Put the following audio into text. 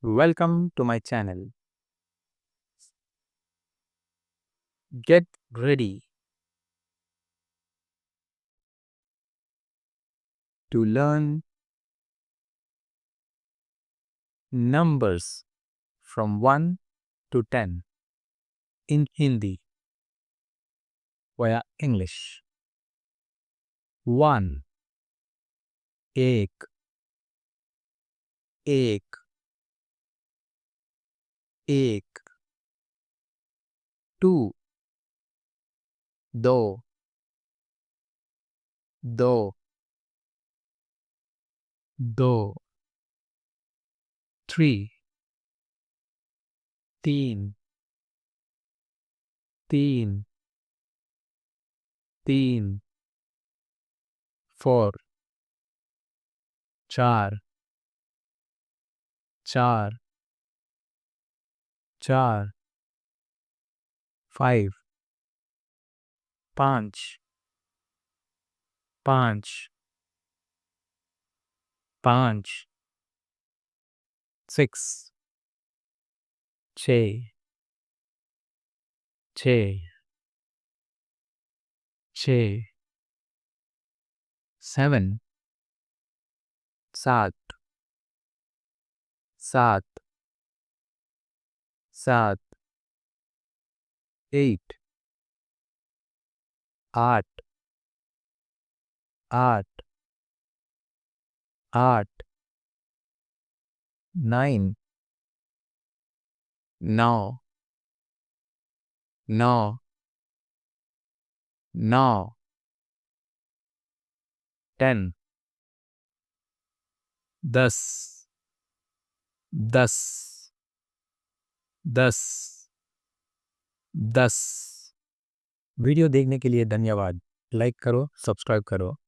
Welcome to my channel. Get ready to learn numbers from 1 to 10 in Hindi via English. 1 एक एक एक 2 दो दो दो 3 तीन तीन तीन 4 चार चार चार 5 पाँच पाँच पाँच 6 छः छः छः 7 सात सात सात 8 आठ आठ आठ 9 नौ नौ नौ 10 दस दस दस दस वीडियो देखने के लिए धन्यवाद। लाइक करो, सब्सक्राइब करो।